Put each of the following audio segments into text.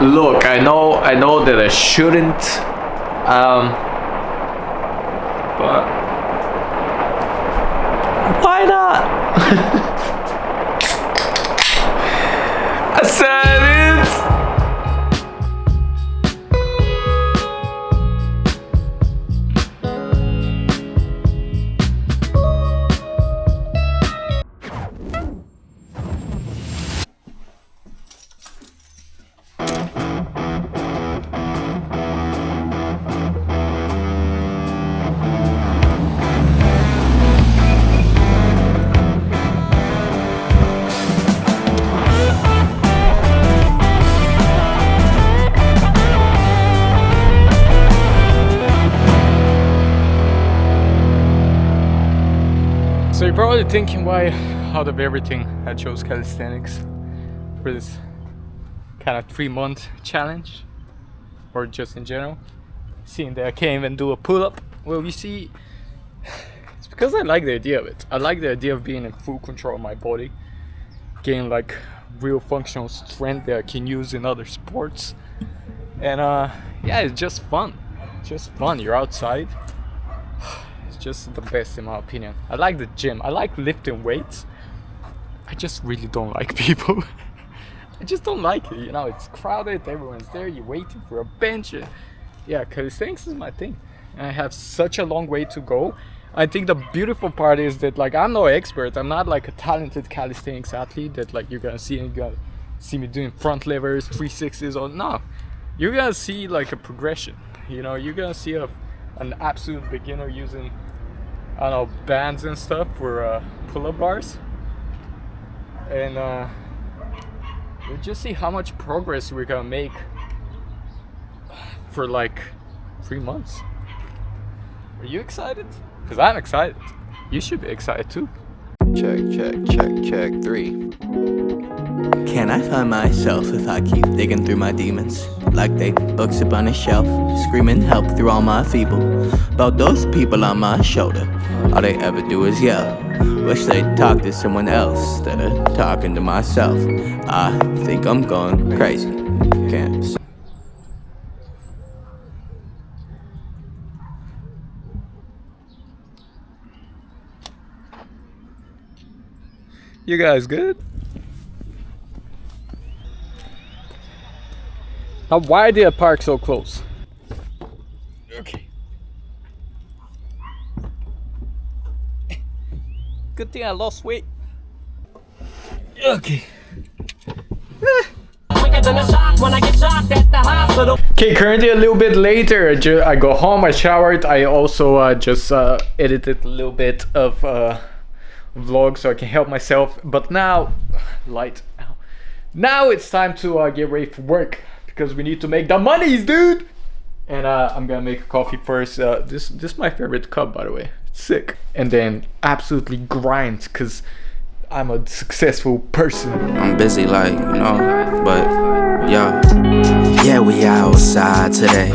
Look, I know that I shouldn't, but why not? I said it. So you're probably thinking why, out of everything, I chose calisthenics for this kind of 3-month challenge, or just in general. Seeing that I can't even do a pull-up. Well, you see, it's because I like the idea of it. I like the idea of being in full control of my body, getting like real functional strength that I can use in other sports, and yeah, it's just fun. It's just fun. You're outside. Just the best in my opinion. I like the gym. I like lifting weights. I just really don't like people. I just don't like it. You know, it's crowded. Everyone's there. You're waiting for a bench. Yeah, calisthenics is my thing. And I have such a long way to go. I think the beautiful part is that like I'm no expert. I'm not like a talented calisthenics athlete that like you're gonna see me doing front levers, 360s or no. You're gonna see like a progression. You know, you're gonna see an absolute beginner using, I don't know, bands and stuff for pull-up bars, and we'll just see how much progress we're gonna make for like 3 months. Are you excited? Because I'm excited. You should be excited too. Check, check, check, check, 3. Can I find myself if I keep digging through my demons? Like they books up on a shelf, screaming help through all my feeble. About those people on my shoulder, all they ever do is yell. Wish they'd talk to someone else instead of talking to myself. I think I'm going crazy. Can't. You guys good? Now, why did I park so close? Okay. Good thing I lost weight. Okay. Okay, currently a little bit later. I go home, I showered. I also just edited a little bit of vlog so I can help myself. But now, now it's time to get ready for work because we need to make the monies, dude. And I'm gonna make a coffee first. This is my favorite cup, by the way. It's sick. And then absolutely grind because I'm a successful person. I'm busy, like, you know, but yeah, we outside today.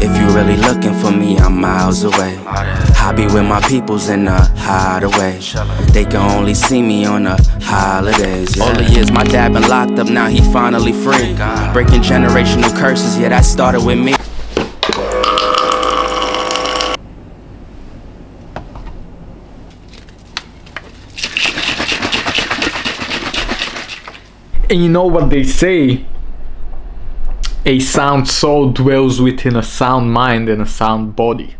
If you really looking for me, I'm miles away. I be with my peoples in the hideaway. They can only see me on the holidays. Yeah. All the years my dad been locked up, now he finally free. Breaking generational curses, yeah, that started with me. And you know what they say? A sound soul dwells within a sound mind and a sound body.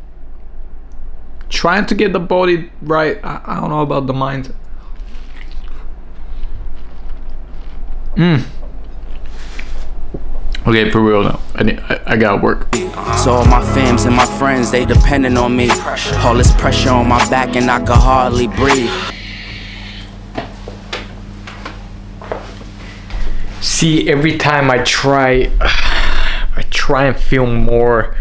Trying to get the body right, I don't know about the mind. Okay, for real now. I gotta work. So all my fams and my friends, they depending on me. All this pressure on my back and I can hardly breathe. See, every time I try and film more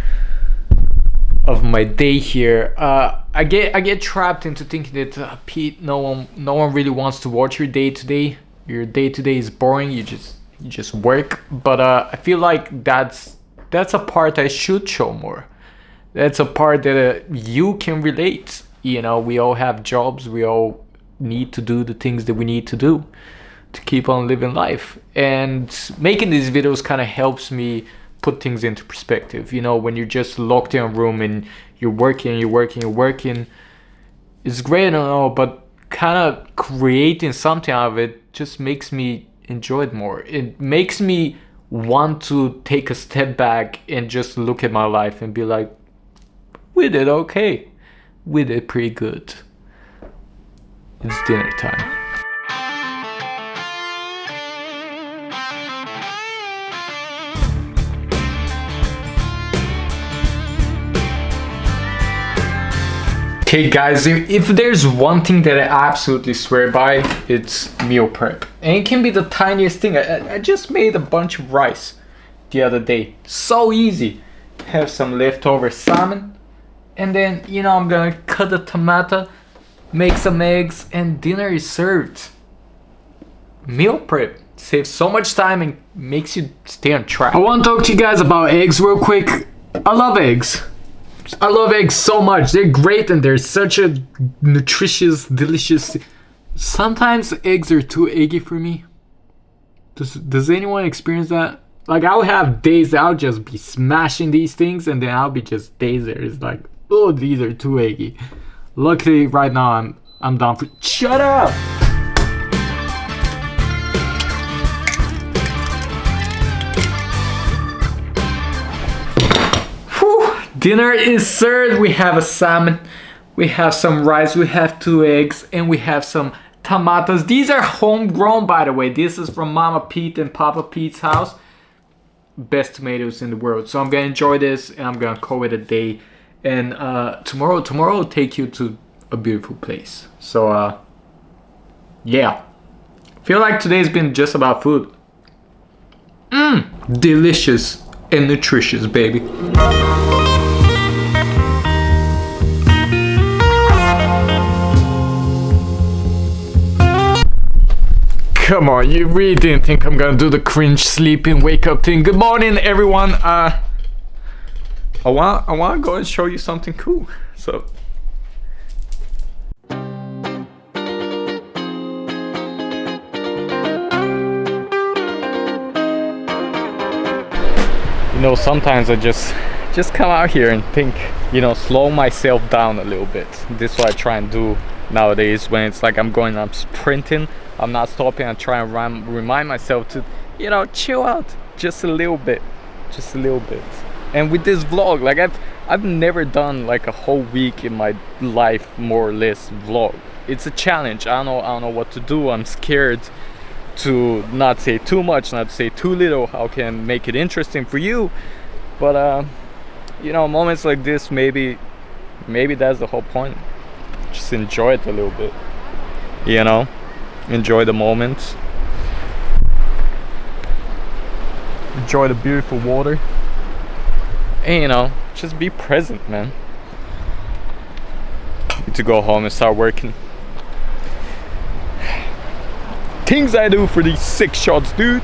of my day here, I get trapped into thinking that Pete, no one really wants to watch your day to day. Your day to day is boring. You just work. But I feel like that's a part I should show more. That's a part that you can relate. You know, we all have jobs. We all need to do the things that we need to do. to keep on living life. And making these videos kind of helps me put things into perspective. You know, when you're just locked in a room and you're working, it's great and all, but kind of creating something out of it just makes me enjoy it more. It makes me want to take a step back and just look at my life and be like, we did okay. We did pretty good. It's dinner time. Okay guys, if there's one thing that I absolutely swear by, it's meal prep. And it can be the tiniest thing. I just made a bunch of rice the other day. So easy. Have some leftover salmon. And then, you know, I'm gonna cut a tomato, make some eggs, and dinner is served. Meal prep saves so much time and makes you stay on track. I want to talk to you guys about eggs real quick. I love eggs. I love eggs so much. They're great and they're such a nutritious, delicious. Sometimes eggs are too eggy for me. Does anyone experience that? Like, I'll have days that I'll just be smashing these things, and then I'll be just days there. It's like, oh, these are too eggy. Luckily, right now I'm down for. Shut up. Dinner is served. We have a salmon, we have some rice, we have 2 eggs, and we have some tomatoes. These are homegrown, by the way. This is from Mama Pete and Papa Pete's house. Best tomatoes in the world. So I'm gonna enjoy this and I'm gonna call it a day. And tomorrow will take you to a beautiful place. So yeah. Feel like today's been just about food. Delicious and nutritious, baby. Come on, you really didn't think I'm gonna do the cringe sleeping wake up thing. Good morning, everyone. I wanna go and show you something cool. So you know, sometimes I just come out here and think, you know, slow myself down a little bit. This is what I try and do nowadays when it's like I'm sprinting. I'm not stopping. I try and remind myself to, you know, chill out just a little bit. And with this vlog, like I've never done like a whole week in my life, more or less, vlog. It's a challenge. I don't know what to do. I'm scared to not say too much, not say too little. How can I make it interesting for you? But you know, moments like this, maybe that's the whole point. Just enjoy it a little bit, you know. Enjoy the moment. Enjoy the beautiful water. And, you know, just be present, man. Need to go home and start working. Things I do for these 6 shots, dude.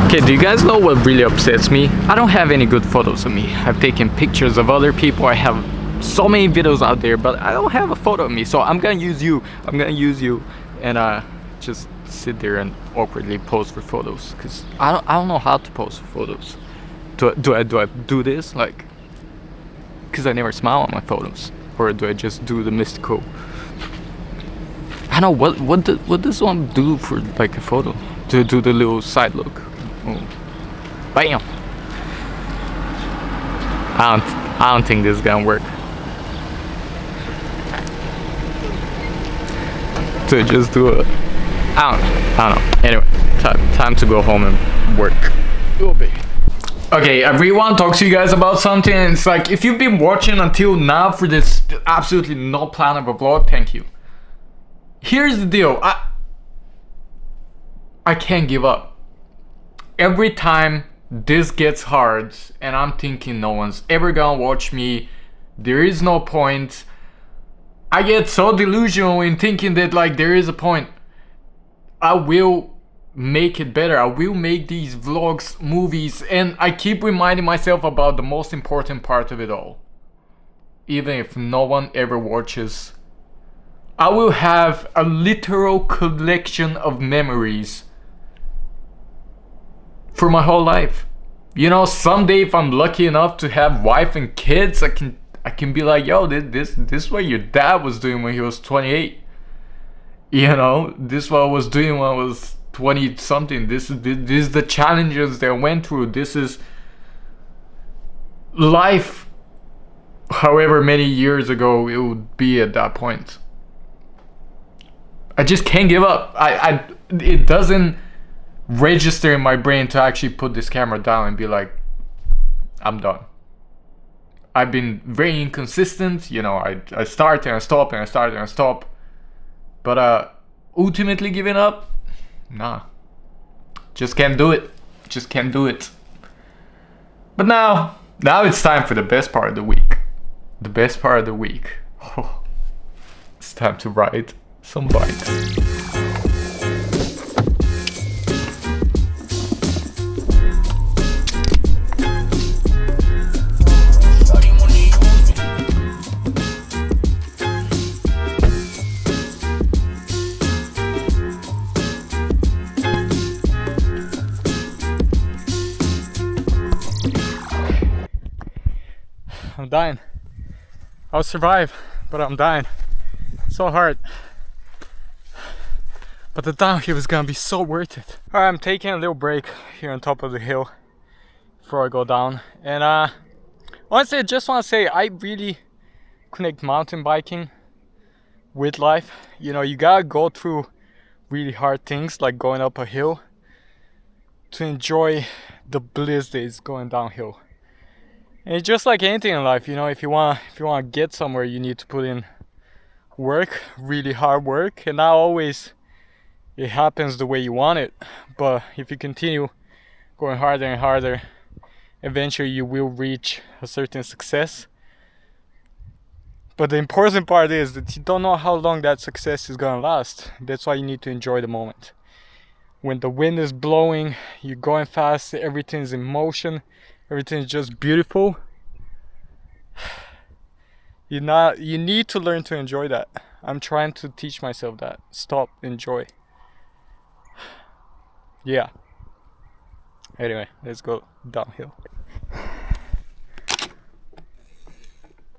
Okay, do you guys know what really upsets me? I don't have any good photos of me. I've taken pictures of other people. I have so many videos out there, but I don't have a photo of me. So I'm gonna use you. And just sit there and awkwardly pose for photos. Cause I don't know how to pose for photos. Do I do this? Like, cause I never smile on my photos. Or do I just do the mystical? I don't know, what does one do for like a photo? To do the little side look. Ooh. Bam! I don't think this is gonna work. To just do it. I don't know. Anyway, time to go home and work. Oh, baby. Okay, I really want to talk to you guys about something. It's like, if you've been watching until now for this absolutely no plan of a vlog, thank you. Here's the deal. I can't give up. Every time this gets hard and I'm thinking no one's ever gonna watch me, there is no point, I get so delusional in thinking that like there is a point. I will make it better. I will make these vlogs, movies, and I keep reminding myself about the most important part of it all. even if no one ever watches, I will have a literal collection of memories for my whole life. You know, someday if I'm lucky enough to have wife and kids, I can be like, yo, this is what your dad was doing when he was 28. You know, this is what I was doing when I was 20 something. This is the challenges that I went through. This is life. However many years ago it would be at that point. I just can't give up. It doesn't register in my brain to actually put this camera down and be like, I'm done. I've been very inconsistent, you know, I start and I stop and I start and I stop. But ultimately giving up? Nah. Just can't do it. Just can't do it. But now it's time for the best part of the week. The best part of the week. Oh, it's time to ride some bikes. I'm dying. I'll survive, but I'm dying. So hard. But the downhill is gonna be so worth it. Alright, I'm taking a little break here on top of the hill before I go down. And honestly, I just want to say I really connect mountain biking with life. You know, you gotta go through really hard things like going up a hill to enjoy the bliss that is going downhill. And it's just like anything in life, you know, if you want to get somewhere, you need to put in work, really hard work, and not always it happens the way you want it. But if you continue going harder and harder, eventually you will reach a certain success. But the important part is that you don't know how long that success is gonna last. That's why you need to enjoy the moment. When the wind is blowing, you're going fast, everything's in motion, everything's just beautiful. You need to learn to enjoy that. I'm trying to teach myself that. Stop, enjoy. Yeah. Anyway, let's go downhill.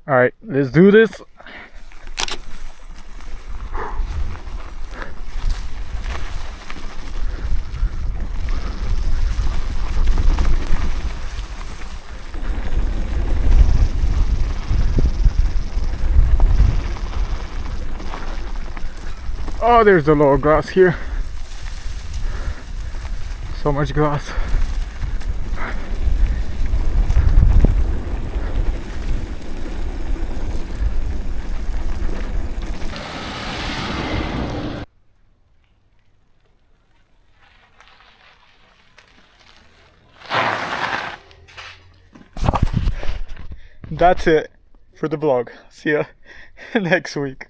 Alright, let's do this. Oh, there's a lot of grass here. So much grass. That's it for the vlog. See ya next week.